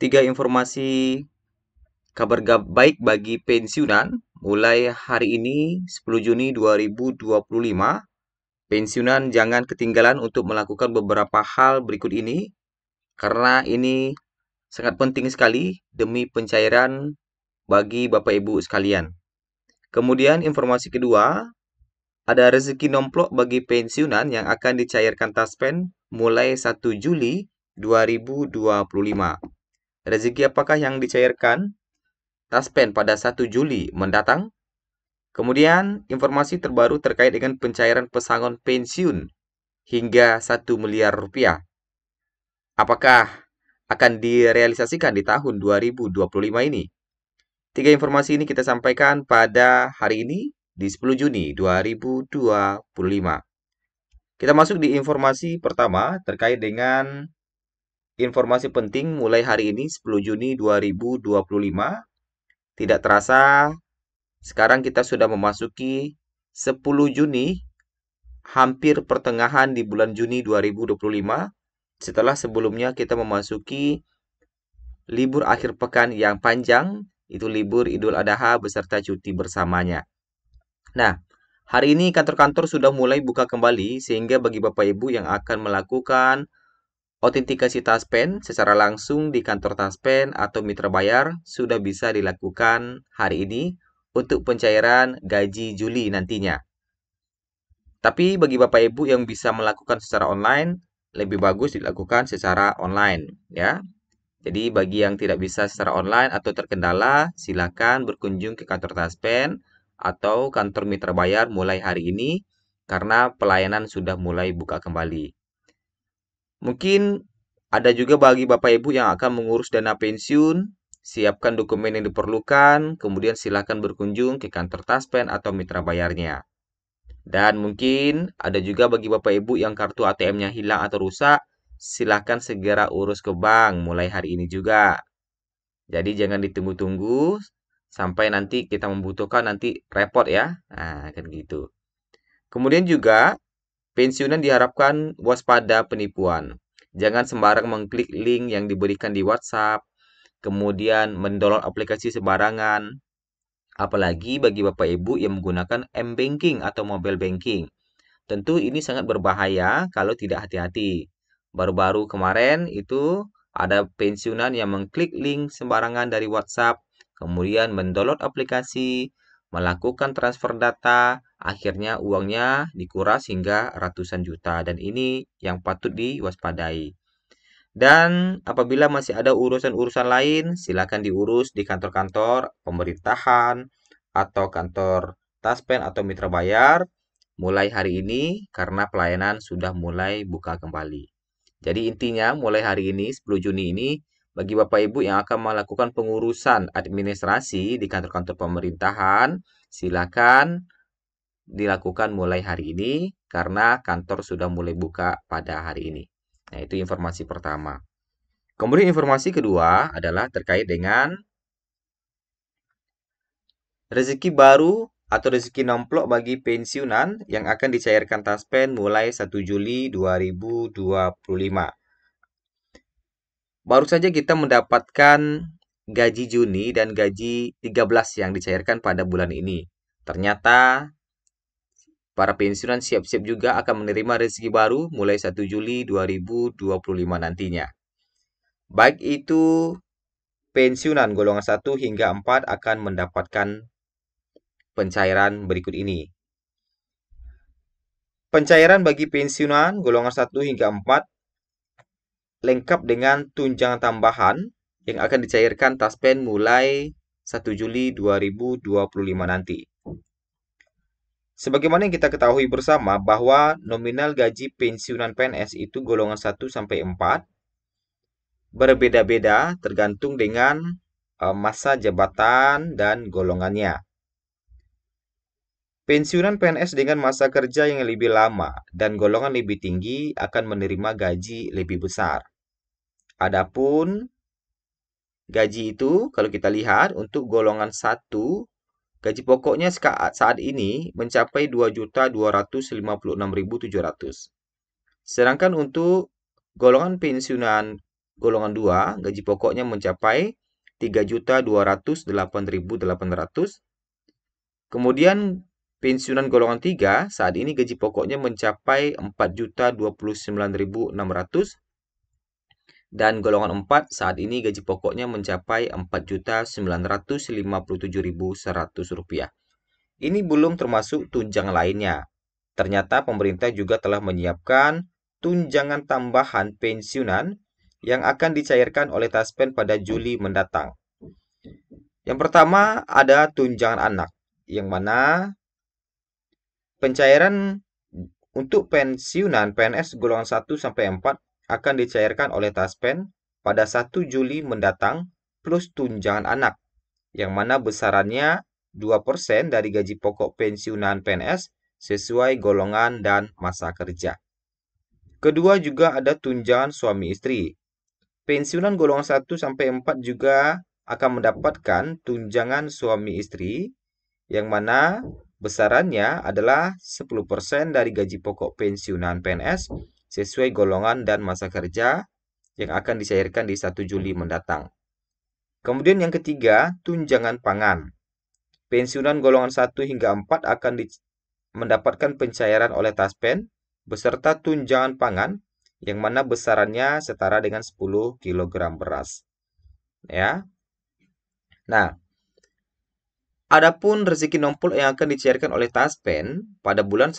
Tiga informasi kabar baik bagi pensiunan mulai hari ini 10 Juni 2025. Pensiunan jangan ketinggalan untuk melakukan beberapa hal berikut ini karena ini sangat penting sekali demi pencairan bagi Bapak Ibu sekalian. Kemudian informasi kedua, ada rezeki nomplok bagi pensiunan yang akan dicairkan Taspen mulai 1 Juli 2025. Rezeki apakah yang dicairkan Taspen pada 1 Juli mendatang? Kemudian, informasi terbaru terkait dengan pencairan pesangon pensiun hingga 1 miliar rupiah. Apakah akan direalisasikan di tahun 2025 ini? Tiga informasi ini kita sampaikan pada hari ini di 10 Juni 2025. Kita masuk di informasi pertama terkait dengan informasi penting mulai hari ini 10 Juni 2025. Tidak terasa sekarang kita sudah memasuki 10 Juni, hampir pertengahan di bulan Juni 2025. Setelah sebelumnya kita memasuki libur akhir pekan yang panjang, itu libur Idul Adha beserta cuti bersamanya. Nah, hari ini kantor-kantor sudah mulai buka kembali sehingga bagi Bapak Ibu yang akan melakukan autentikasi Taspen secara langsung di kantor Taspen atau mitra bayar sudah bisa dilakukan hari ini untuk pencairan gaji Juli nantinya. Tapi bagi Bapak Ibu yang bisa melakukan secara online, lebih bagus dilakukan secara online ya. Jadi bagi yang tidak bisa secara online atau terkendala, silakan berkunjung ke kantor Taspen atau kantor mitra bayar mulai hari ini karena pelayanan sudah mulai buka kembali. Mungkin ada juga bagi Bapak Ibu yang akan mengurus dana pensiun, siapkan dokumen yang diperlukan, kemudian silakan berkunjung ke kantor Taspen atau mitra bayarnya. Dan mungkin ada juga bagi Bapak Ibu yang kartu ATM-nya hilang atau rusak, silakan segera urus ke bank mulai hari ini juga. Jadi jangan ditunggu-tunggu sampai nanti kita membutuhkan nanti repot ya. Nah, kan gitu. Kemudian juga pensiunan diharapkan waspada penipuan. Jangan sembarang mengklik link yang diberikan di WhatsApp, kemudian mendownload aplikasi sembarangan. Apalagi bagi Bapak Ibu yang menggunakan m-banking atau mobile banking. Tentu ini sangat berbahaya kalau tidak hati-hati. Baru-baru kemarin itu ada pensiunan yang mengklik link sembarangan dari WhatsApp, kemudian mendownload aplikasi, melakukan transfer data, akhirnya uangnya dikuras hingga ratusan juta dan ini yang patut diwaspadai. Dan apabila masih ada urusan-urusan lain, silakan diurus di kantor-kantor pemerintahan atau kantor Taspen atau mitra bayar mulai hari ini karena pelayanan sudah mulai buka kembali. Jadi intinya mulai hari ini 10 Juni ini bagi Bapak Ibu yang akan melakukan pengurusan administrasi di kantor-kantor pemerintahan, silakan dilakukan mulai hari ini karena kantor sudah mulai buka pada hari ini. Nah, itu informasi pertama. Kemudian informasi kedua adalah terkait dengan rezeki baru atau rezeki nomplok bagi pensiunan yang akan dicairkan Taspen mulai 1 Juli 2025. Baru saja kita mendapatkan gaji Juni dan gaji 13 yang dicairkan pada bulan ini. Ternyata para pensiunan siap-siap juga akan menerima rezeki baru mulai 1 Juli 2025 nantinya. Baik itu pensiunan golongan 1 hingga 4 akan mendapatkan pencairan berikut ini. Pencairan bagi pensiunan golongan 1 hingga 4 lengkap dengan tunjangan tambahan yang akan dicairkan Taspen mulai 1 Juli 2025 nanti. Sebagaimana yang kita ketahui bersama bahwa nominal gaji pensiunan PNS itu golongan 1 sampai 4 berbeda-beda tergantung dengan masa jabatan dan golongannya. Pensiunan PNS dengan masa kerja yang lebih lama dan golongan lebih tinggi akan menerima gaji lebih besar. Adapun gaji itu kalau kita lihat untuk golongan 1, gaji pokoknya saat ini mencapai 2.256.700. Sedangkan untuk golongan pensiunan golongan 2, gaji pokoknya mencapai 3.208.800. Kemudian pensiunan golongan 3 saat ini gaji pokoknya mencapai 4.029.600 dan golongan 4 saat ini gaji pokoknya mencapai 4.957.100 rupiah. Ini belum termasuk tunjangan lainnya. Ternyata pemerintah juga telah menyiapkan tunjangan tambahan pensiunan yang akan dicairkan oleh Taspen pada Juli mendatang. Yang pertama ada tunjangan anak, yang mana pencairan untuk pensiunan PNS golongan 1 sampai 4 akan dicairkan oleh Taspen pada 1 Juli mendatang plus tunjangan anak, yang mana besarannya 2% dari gaji pokok pensiunan PNS sesuai golongan dan masa kerja. Kedua juga ada tunjangan suami istri. Pensiunan golongan 1 sampai 4 juga akan mendapatkan tunjangan suami istri, yang mana besarannya adalah 10% dari gaji pokok pensiunan PNS sesuai golongan dan masa kerja yang akan dicairkan di 1 Juli mendatang. Kemudian yang ketiga, tunjangan pangan. Pensiunan golongan 1 hingga 4 akan mendapatkan pencairan oleh Taspen beserta tunjangan pangan yang mana besarannya setara dengan 10 kg beras. Ya. Nah, adapun rezeki nompol yang akan dicairkan oleh Taspen pada bulan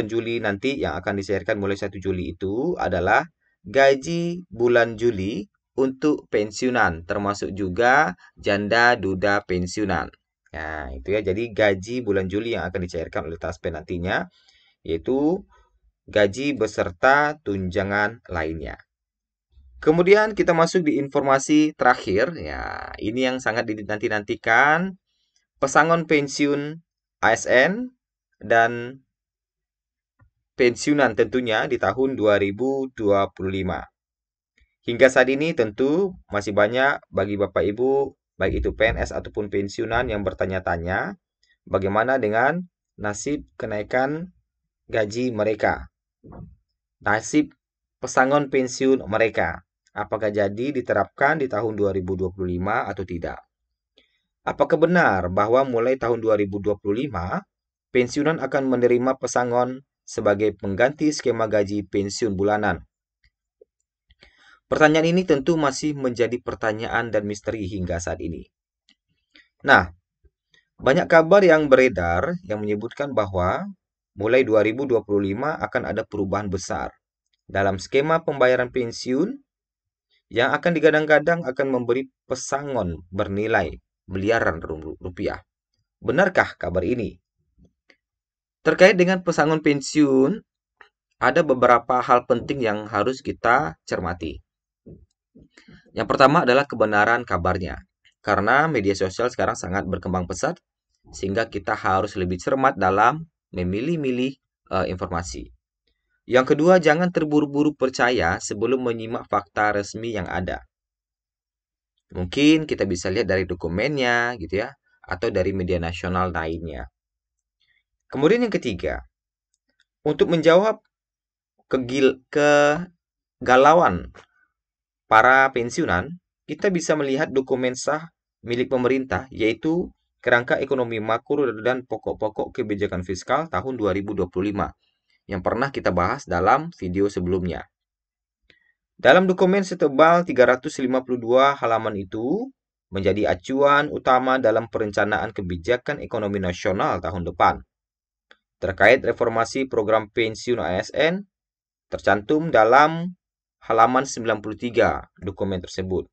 Juli nanti yang akan dicairkan mulai 1 Juli itu adalah gaji bulan Juli untuk pensiunan, termasuk juga janda duda pensiunan. Nah, itu ya. Jadi gaji bulan Juli yang akan dicairkan oleh Taspen nantinya yaitu gaji beserta tunjangan lainnya. Kemudian kita masuk di informasi terakhir. Ya, ini yang sangat dinanti-nantikan. Pesangon pensiun ASN dan pensiunan tentunya di tahun 2025. Hingga saat ini tentu masih banyak bagi Bapak Ibu, baik itu PNS ataupun pensiunan yang bertanya-tanya bagaimana dengan nasib kenaikan gaji mereka. Nasib pesangon pensiun mereka. Apakah jadi diterapkan di tahun 2025 atau tidak? Apakah benar bahwa mulai tahun 2025, pensiunan akan menerima pesangon sebagai pengganti skema gaji pensiun bulanan? Pertanyaan ini tentu masih menjadi pertanyaan dan misteri hingga saat ini. Nah, banyak kabar yang beredar yang menyebutkan bahwa mulai 2025 akan ada perubahan besar dalam skema pembayaran pensiun yang akan digadang-gadang akan memberi pesangon bernilai miliaran rupiah. Benarkah kabar ini? Terkait dengan pesangon pensiun, ada beberapa hal penting yang harus kita cermati. Yang pertama adalah kebenaran kabarnya. Karena media sosial sekarang sangat berkembang pesat, sehingga kita harus lebih cermat dalam memilih-milih informasi. Yang kedua, jangan terburu-buru percaya sebelum menyimak fakta resmi yang ada. Mungkin kita bisa lihat dari dokumennya gitu ya, atau dari media nasional lainnya. Kemudian yang ketiga, untuk menjawab kegalauan para pensiunan, kita bisa melihat dokumen sah milik pemerintah, yaitu Kerangka Ekonomi Makro dan Pokok-pokok Kebijakan Fiskal tahun 2025, yang pernah kita bahas dalam video sebelumnya. Dalam dokumen setebal 352 halaman itu, menjadi acuan utama dalam perencanaan kebijakan ekonomi nasional tahun depan. Terkait reformasi program pensiun ASN, tercantum dalam halaman 93 dokumen tersebut.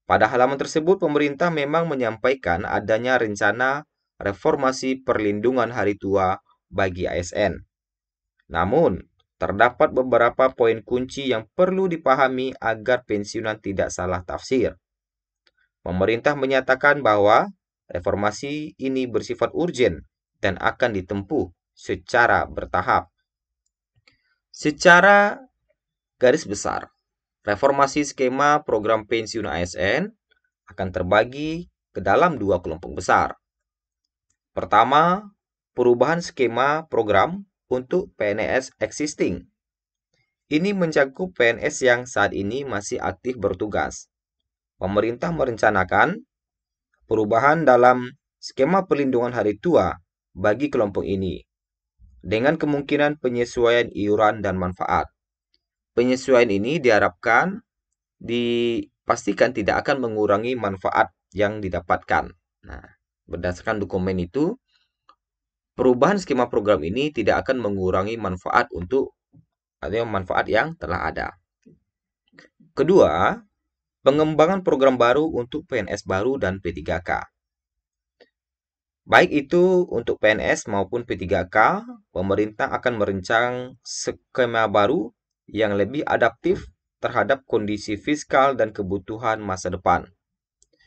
Pada halaman tersebut, pemerintah memang menyampaikan adanya rencana reformasi perlindungan hari tua bagi ASN. Namun, terdapat beberapa poin kunci yang perlu dipahami agar pensiunan tidak salah tafsir. Pemerintah menyatakan bahwa reformasi ini bersifat urgen dan akan ditempuh secara bertahap. Secara garis besar, reformasi skema program pensiun ASN akan terbagi ke dalam dua kelompok besar. Pertama, perubahan skema program untuk PNS existing. Ini mencakup PNS yang saat ini masih aktif bertugas. Pemerintah merencanakan perubahan dalam skema perlindungan hari tua bagi kelompok ini, dengan kemungkinan penyesuaian iuran dan manfaat. Penyesuaian ini dipastikan tidak akan mengurangi manfaat yang didapatkan. Nah, berdasarkan dokumen itu, perubahan skema program ini tidak akan mengurangi manfaat manfaat yang telah ada. Kedua, pengembangan program baru untuk PNS baru dan P3K. Baik itu untuk PNS maupun P3K, pemerintah akan merancang skema baru yang lebih adaptif terhadap kondisi fiskal dan kebutuhan masa depan.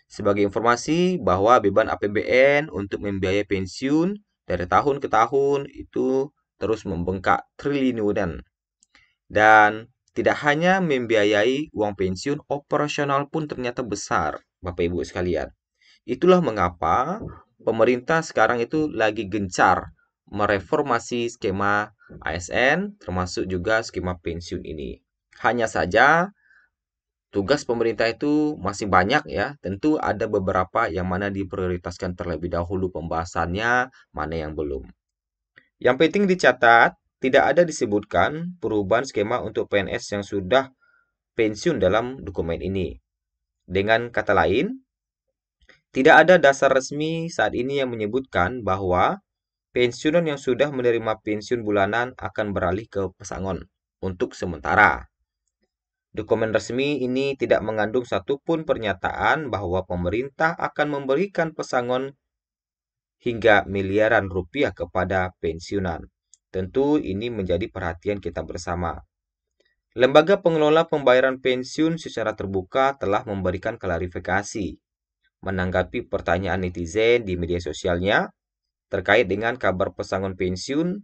Sebagai informasi bahwa beban APBN untuk membiayai pensiun dari tahun ke tahun itu terus membengkak triliunan. Dan tidak hanya membiayai uang pensiun, operasional pun ternyata besar, Bapak Ibu sekalian. Itulah mengapa pemerintah sekarang itu lagi gencar mereformasi skema ASN, termasuk juga skema pensiun ini. Hanya saja, tugas pemerintah itu masih banyak ya. Tentu ada beberapa yang mana diprioritaskan terlebih dahulu pembahasannya, mana yang belum. Yang penting dicatat, tidak ada disebutkan perubahan skema untuk PNS yang sudah pensiun dalam dokumen ini. Dengan kata lain, tidak ada dasar resmi saat ini yang menyebutkan bahwa pensiunan yang sudah menerima pensiun bulanan akan beralih ke pesangon untuk sementara. Dokumen resmi ini tidak mengandung satupun pernyataan bahwa pemerintah akan memberikan pesangon hingga miliaran rupiah kepada pensiunan. Tentu ini menjadi perhatian kita bersama. Lembaga pengelola pembayaran pensiun secara terbuka telah memberikan klarifikasi menanggapi pertanyaan netizen di media sosialnya terkait dengan kabar pesangon pensiun.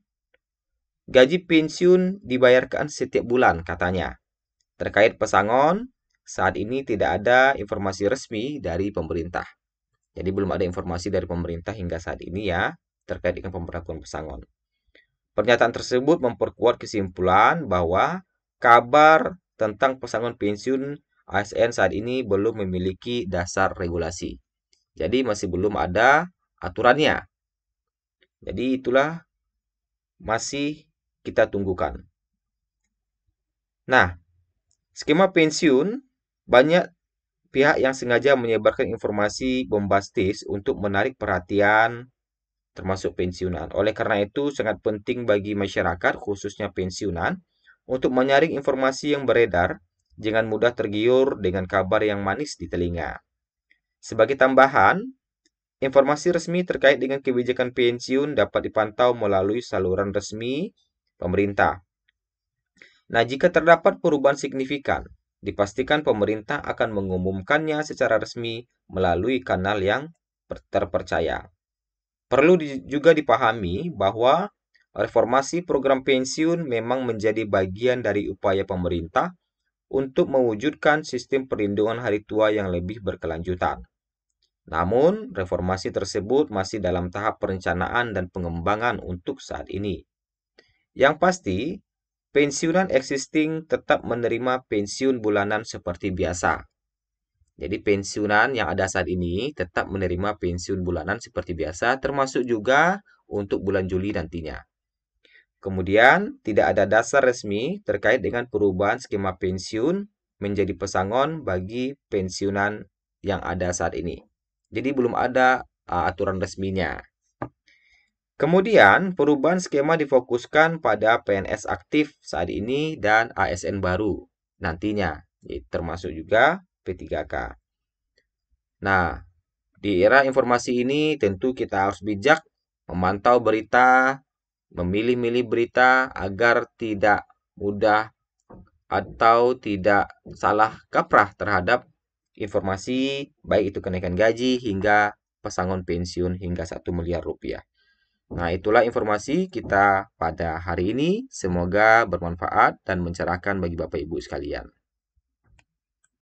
Gaji pensiun dibayarkan setiap bulan katanya. Terkait pesangon, saat ini tidak ada informasi resmi dari pemerintah. Jadi belum ada informasi dari pemerintah hingga saat ini ya terkait dengan pemberlakuan pesangon. Pernyataan tersebut memperkuat kesimpulan bahwa kabar tentang pesangon pensiun ASN saat ini belum memiliki dasar regulasi. Jadi masih belum ada aturannya. Jadi itulah masih kita tunggukan. Nah, skema pensiun banyak pihak yang sengaja menyebarkan informasi bombastis untuk menarik perhatian termasuk pensiunan. Oleh karena itu, sangat penting bagi masyarakat, khususnya pensiunan, untuk menyaring informasi yang beredar, jangan mudah tergiur dengan kabar yang manis di telinga. Sebagai tambahan, informasi resmi terkait dengan kebijakan pensiun dapat dipantau melalui saluran resmi pemerintah. Nah, jika terdapat perubahan signifikan, dipastikan pemerintah akan mengumumkannya secara resmi melalui kanal yang terpercaya. Perlu juga dipahami bahwa reformasi program pensiun memang menjadi bagian dari upaya pemerintah untuk mewujudkan sistem perlindungan hari tua yang lebih berkelanjutan. Namun, reformasi tersebut masih dalam tahap perencanaan dan pengembangan untuk saat ini. Yang pasti, pensiunan existing tetap menerima pensiun bulanan seperti biasa. Jadi pensiunan yang ada saat ini tetap menerima pensiun bulanan seperti biasa, termasuk juga untuk bulan Juli nantinya. Kemudian, tidak ada dasar resmi terkait dengan perubahan skema pensiun menjadi pesangon bagi pensiunan yang ada saat ini. Jadi belum ada aturan resminya. Kemudian, perubahan skema difokuskan pada PNS aktif saat ini dan ASN baru nantinya, termasuk juga P3K. Nah, di era informasi ini tentu kita harus bijak memantau berita, memilih-milih berita agar tidak mudah atau tidak salah kaprah terhadap informasi, baik itu kenaikan gaji hingga pesangon pensiun hingga 1 miliar rupiah. Nah, itulah informasi kita pada hari ini. Semoga bermanfaat dan mencerahkan bagi Bapak Ibu sekalian.